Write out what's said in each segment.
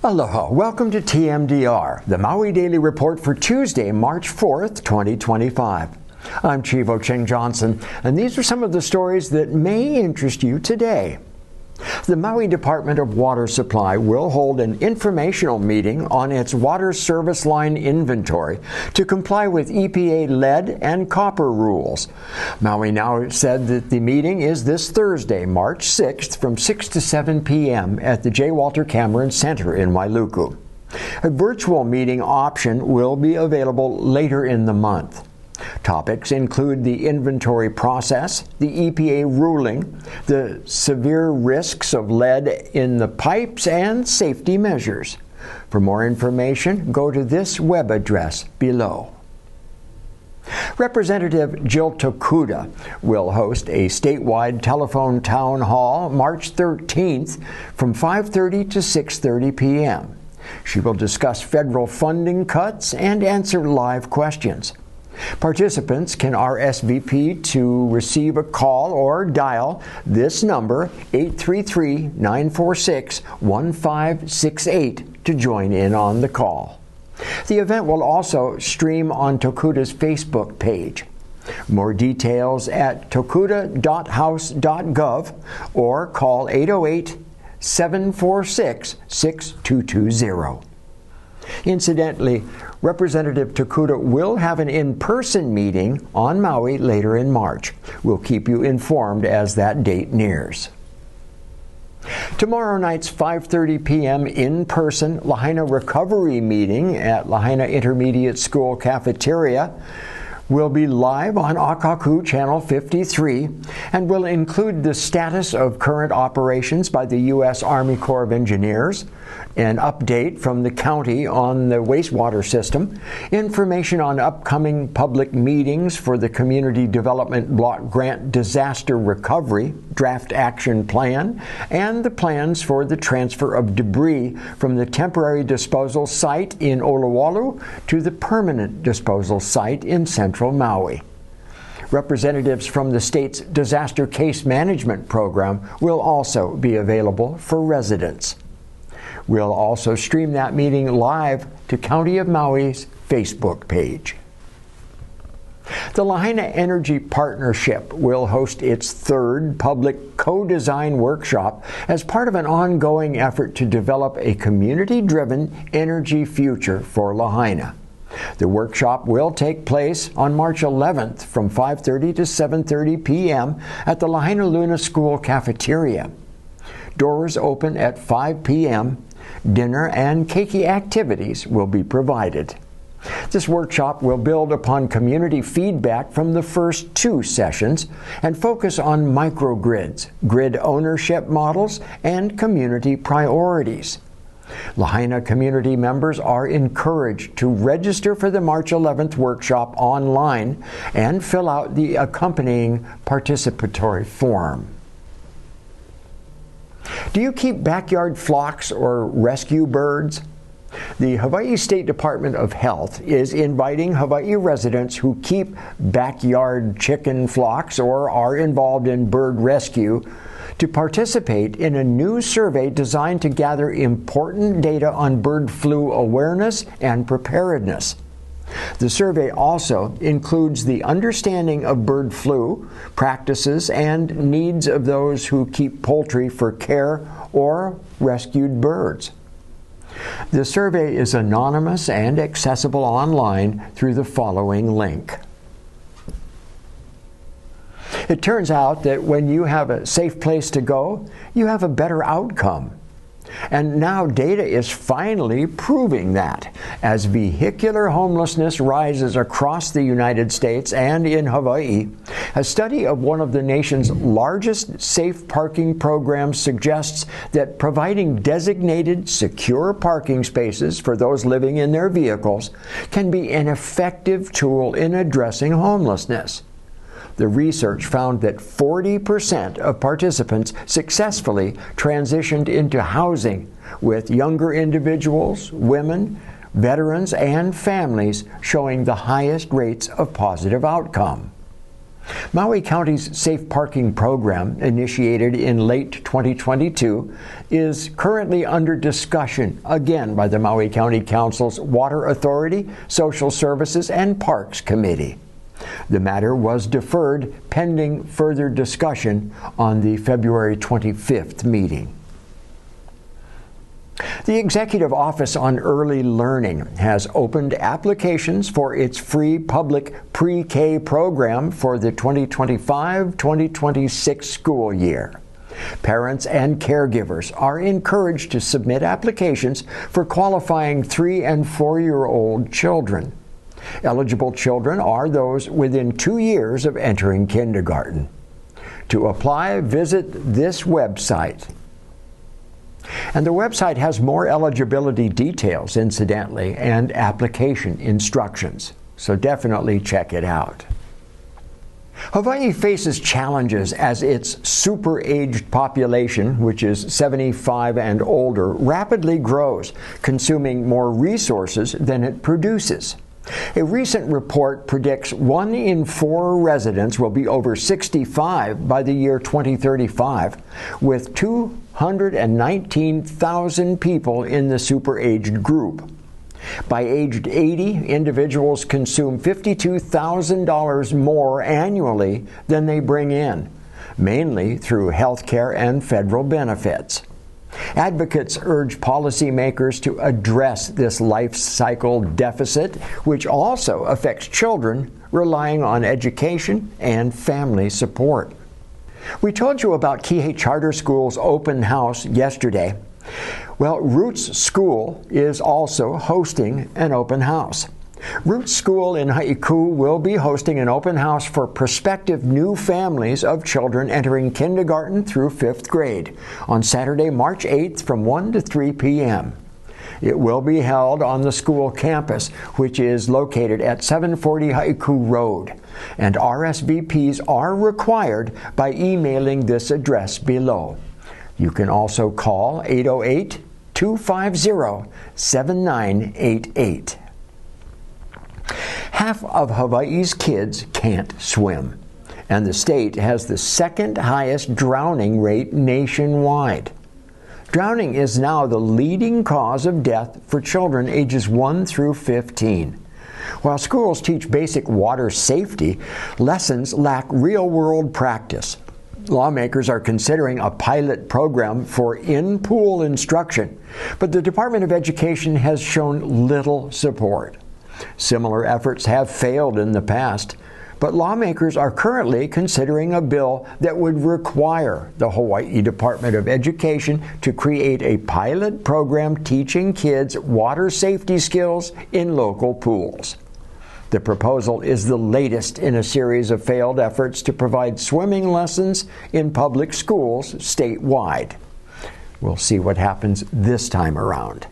Aloha, welcome to TMDR, the Maui Daily Report for Tuesday, March 4th, 2025. I'm Chivo Ching Johnson, and these are some of the stories that may interest you today. The Maui Department of Water Supply will hold an informational meeting on its water service line inventory to comply with EPA lead and copper rules. Maui now said that the meeting is this Thursday, March 6th from 6 to 7 p.m. at the J. Walter Cameron Center in Wailuku. A virtual meeting option will be available later in the month. Topics include the inventory process, the EPA ruling, the severe risks of lead in the pipes, and safety measures. For more information, go to this web address below. Representative Jill Tokuda will host a statewide telephone town hall March 13th from 5:30 to 6:30 p.m. She will discuss federal funding cuts and answer live questions. Participants can RSVP to receive a call or dial this number, 833-946-1568, to join in on the call. The event will also stream on Tokuda's Facebook page. More details at tokuda.house.gov or call 808-746-6220. Incidentally, Representative Tokuda will have an in-person meeting on Maui later in March. We'll keep you informed as that date nears. Tomorrow night's 5:30 p.m. in-person Lahaina Recovery meeting at Lahaina Intermediate School cafeteria will be live on Akaku Channel 53 and will include the status of current operations by the U.S. Army Corps of Engineers, an update from the county on the wastewater system, information on upcoming public meetings for the Community Development Block Grant Disaster Recovery Draft Action Plan, and the plans for the transfer of debris from the temporary disposal site in Olowalu to the permanent disposal site in central Maui. Representatives from the state's Disaster Case Management Program will also be available for residents. We'll also stream that meeting live to County of Maui's Facebook page. The Lahaina Energy Partnership will host its third public co-design workshop as part of an ongoing effort to develop a community-driven energy future for Lahaina. The workshop will take place on March 11th from 5:30 to 7:30 p.m. at the Lahaina Luna School cafeteria. Doors open at 5 p.m. Dinner and keiki activities will be provided. This workshop will build upon community feedback from the first two sessions and focus on microgrids, grid ownership models, and community priorities. Lahaina community members are encouraged to register for the March 11th workshop online and fill out the accompanying participatory form. Do you keep backyard flocks or rescue birds? The Hawaii State Department of Health is inviting Hawaii residents who keep backyard chicken flocks or are involved in bird rescue to participate in a new survey designed to gather important data on bird flu awareness and preparedness. The survey also includes the understanding of bird flu, practices, and needs of those who keep poultry for care or rescued birds. The survey is anonymous and accessible online through the following link. It turns out that when you have a safe place to go, you have a better outcome. And now data is finally proving that. As vehicular homelessness rises across the United States and in Hawaii, a study of one of the nation's largest safe parking programs suggests that providing designated, secure parking spaces for those living in their vehicles can be an effective tool in addressing homelessness. The research found that 40% of participants successfully transitioned into housing, with younger individuals, women, veterans, and families showing the highest rates of positive outcome. Maui County's Safe Parking Program, initiated in late 2022, is currently under discussion again by the Maui County Council's Water Authority, Social Services, and Parks Committee. The matter was deferred pending further discussion on the February 25th meeting. The Executive Office on Early Learning has opened applications for its free public pre-K program for the 2025-2026 school year. Parents and caregivers are encouraged to submit applications for qualifying 3- and 4-year-old children. Eligible children are those within 2 years of entering kindergarten. To apply, visit this website. And the website has more eligibility details, incidentally, and application instructions. So definitely check it out. Hawaii faces challenges as its super-aged population, which is 75 and older, rapidly grows, consuming more resources than it produces. A recent report predicts 1 in 4 residents will be over 65 by the year 2035, with 219,000 people in the super-aged group. By age 80, individuals consume $52,000 more annually than they bring in, mainly through health care and federal benefits. Advocates urge policymakers to address this life cycle deficit, which also affects children relying on education and family support. We told you about Kihei Charter School's open house yesterday. Well, Roots School is also hosting an open house. Roots School in Haiku will be hosting an open house for prospective new families of children entering kindergarten through 5th grade on Saturday, March 8th from 1 to 3 p.m. It will be held on the school campus, which is located at 740 Haiku Road, and RSVPs are required by emailing this address below. You can also call 808-250-7988. Half of Hawaii's kids can't swim, and the state has the 2nd highest drowning rate nationwide. Drowning is now the leading cause of death for children ages 1 through 15. While schools teach basic water safety, lessons lack real-world practice. Lawmakers are considering a pilot program for in-pool instruction, but the Department of Education has shown little support. Similar efforts have failed in the past, but lawmakers are currently considering a bill that would require the Hawaii Department of Education to create a pilot program teaching kids water safety skills in local pools. The proposal is the latest in a series of failed efforts to provide swimming lessons in public schools statewide. We'll see what happens this time around.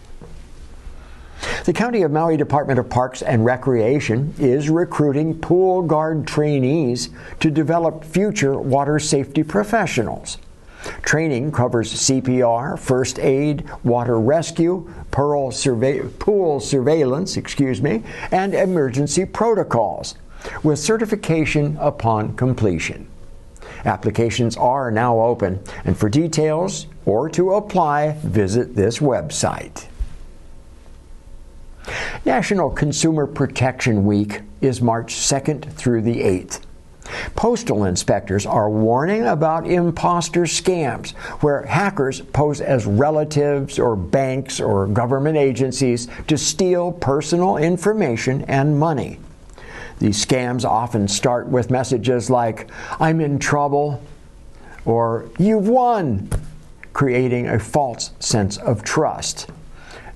The County of Maui Department of Parks and Recreation is recruiting pool guard trainees to develop future water safety professionals. Training covers CPR, first aid, water rescue, pool surveillance, and emergency protocols, with certification upon completion. Applications are now open, and for details or to apply, visit this website. National Consumer Protection Week is March 2nd through the 8th. Postal inspectors are warning about imposter scams, where hackers pose as relatives or banks or government agencies to steal personal information and money. These scams often start with messages like, "I'm in trouble," or "You've won," creating a false sense of trust.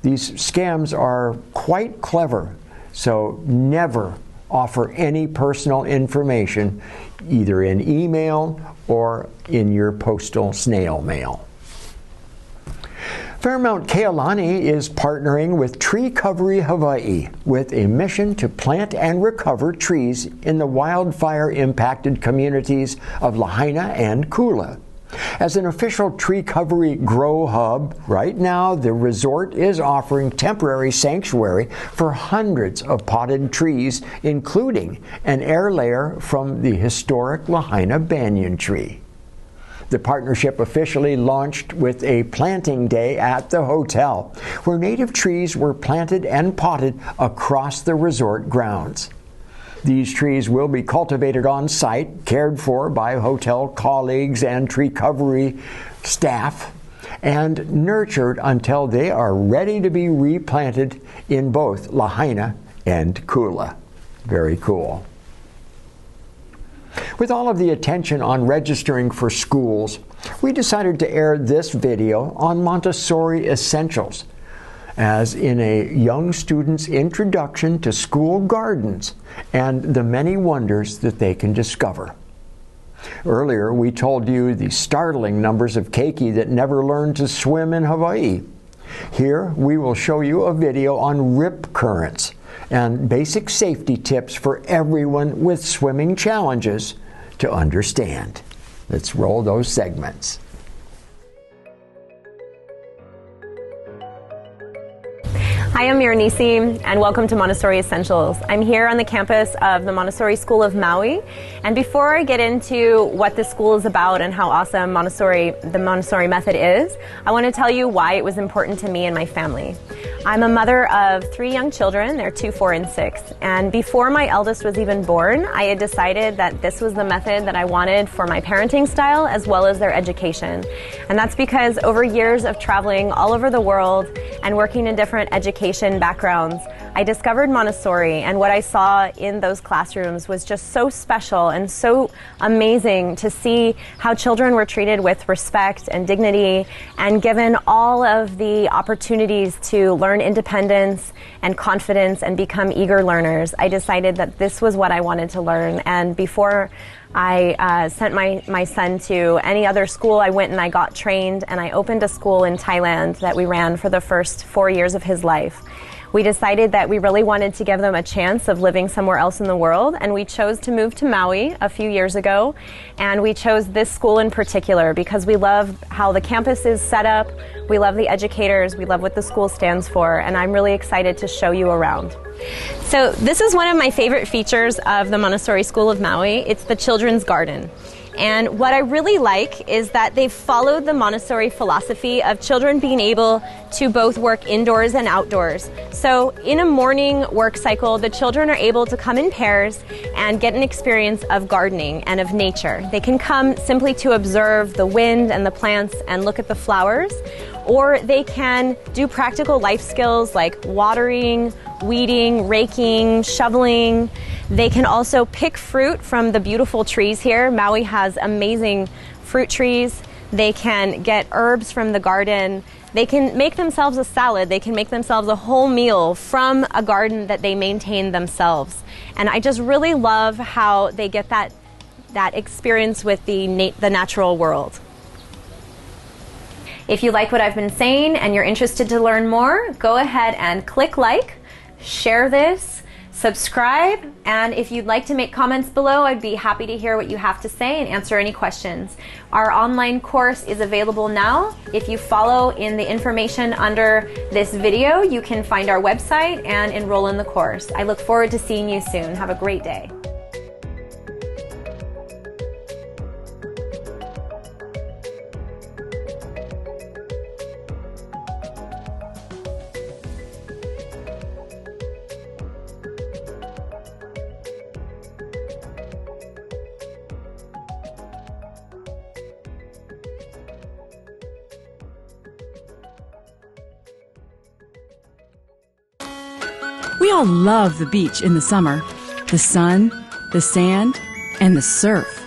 These scams are quite clever, so never offer any personal information either in email or in your postal snail mail. Fairmount Kealani is partnering with Tree Covery Hawaii with a mission to plant and recover trees in the wildfire-impacted communities of Lahaina and Kula. As an official tree covery grow hub, right now the resort is offering temporary sanctuary for hundreds of potted trees, including an air layer from the historic Lahaina banyan tree. The partnership officially launched with a planting day at the hotel, where native trees were planted and potted across the resort grounds. These trees will be cultivated on site, cared for by hotel colleagues and tree covery staff, and nurtured until they are ready to be replanted in both Lahaina and Kula. Very cool. With all of the attention on registering for schools, we decided to air this video on Montessori Essentials, as in a young student's introduction to school gardens and the many wonders that they can discover. Earlier, we told you the startling numbers of keiki that never learned to swim in Hawaii. Here, we will show you a video on rip currents and basic safety tips for everyone with swimming challenges to understand. Let's roll those segments. Hi, I'm Miranisi, and welcome to Montessori Essentials. I'm here on the campus of the Montessori School of Maui, and before I get into what this school is about and how awesome the Montessori method is, I want to tell you why it was important to me and my family. I'm a mother of 3 young children. They're 2, 4, and 6, and before my eldest was even born, I had decided that this was the method that I wanted for my parenting style as well as their education. And that's because over years of traveling all over the world and working in different education backgrounds, I discovered Montessori, and what I saw in those classrooms was just so special and so amazing to see how children were treated with respect and dignity and given all of the opportunities to learn independence and confidence and become eager learners. I decided that this was what I wanted to learn, and before I sent my son to any other school, I went and I got trained, and I opened a school in Thailand that we ran for the first 4 years of his life. We decided that we really wanted to give them a chance of living somewhere else in the world, and we chose to move to Maui a few years ago, and we chose this school in particular because we love how the campus is set up, we love the educators, we love what the school stands for, and I'm really excited to show you around. So this is one of my favorite features of the Montessori School of Maui. It's the children's garden. And what I really like is that they've followed the Montessori philosophy of children being able to both work indoors and outdoors. So in a morning work cycle, the children are able to come in pairs and get an experience of gardening and of nature. They can come simply to observe the wind and the plants and look at the flowers, or they can do practical life skills like watering, weeding, raking, shoveling. They can also pick fruit from the beautiful trees here. Maui has amazing fruit trees. They can get herbs from the garden. They can make themselves a salad. They can make themselves a whole meal from a garden that they maintain themselves. And I just really love how they get that experience with the natural world. If you like what I've been saying and you're interested to learn more, go ahead and click like, share this, subscribe, and if you'd like to make comments below, I'd be happy to hear what you have to say and answer any questions. Our online course is available now. If you follow in the information under this video, you can find our website and enroll in the course. I look forward to seeing you soon. Have a great day. We all love the beach in the summer. The sun, the sand, and the surf.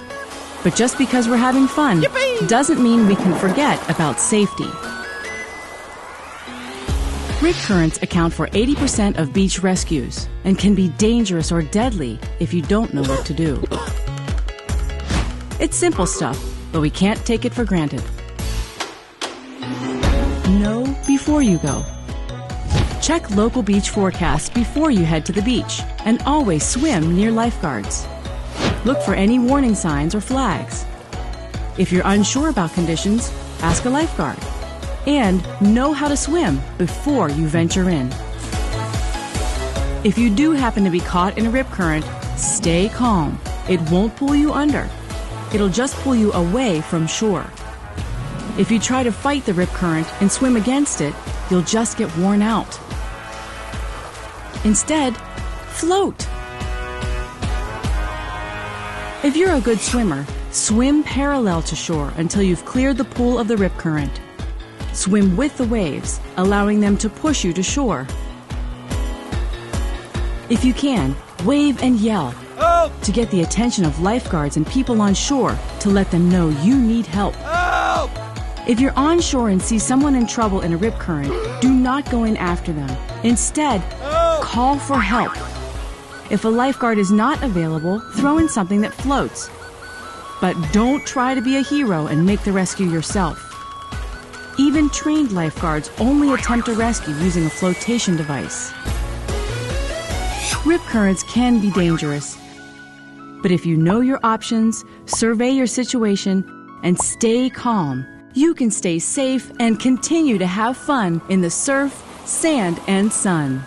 But just because we're having fun doesn't mean we can forget about safety. Rip currents account for 80% of beach rescues and can be dangerous or deadly if you don't know what to do. It's simple stuff, but we can't take it for granted. Know before you go. Check local beach forecasts before you head to the beach, and always swim near lifeguards. Look for any warning signs or flags. If you're unsure about conditions, ask a lifeguard. And know how to swim before you venture in. If you do happen to be caught in a rip current, stay calm. It won't pull you under. It'll just pull you away from shore. If you try to fight the rip current and swim against it, you'll just get worn out. Instead, float. If you're a good swimmer, swim parallel to shore until you've cleared the pool of the rip current. Swim with the waves, allowing them to push you to shore. If you can, wave and yell to get the attention of lifeguards and people on shore to let them know you need help. If you're on shore and see someone in trouble in a rip current, do not go in after them. Instead, call for help. If a lifeguard is not available, throw in something that floats. But don't try to be a hero and make the rescue yourself. Even trained lifeguards only attempt a rescue using a flotation device. Rip currents can be dangerous, but if you know your options, survey your situation, and stay calm, you can stay safe and continue to have fun in the surf, sand, and sun.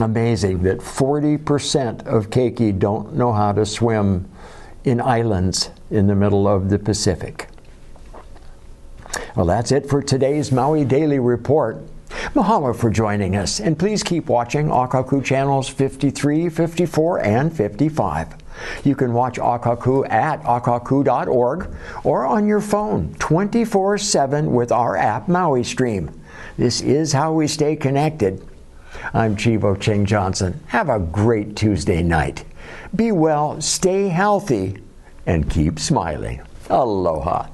Amazing that 40% of keiki don't know how to swim in islands in the middle of the Pacific. Well, that's it for today's Maui Daily Report. Mahalo for joining us, and please keep watching Akaku channels 53, 54, and 55. You can watch Akaku at akaku.org or on your phone 24/7 with our app Maui Stream. This is how we stay connected. I'm Chivo Ching Johnson. Have a great Tuesday night. Be well, stay healthy, and keep smiling. Aloha.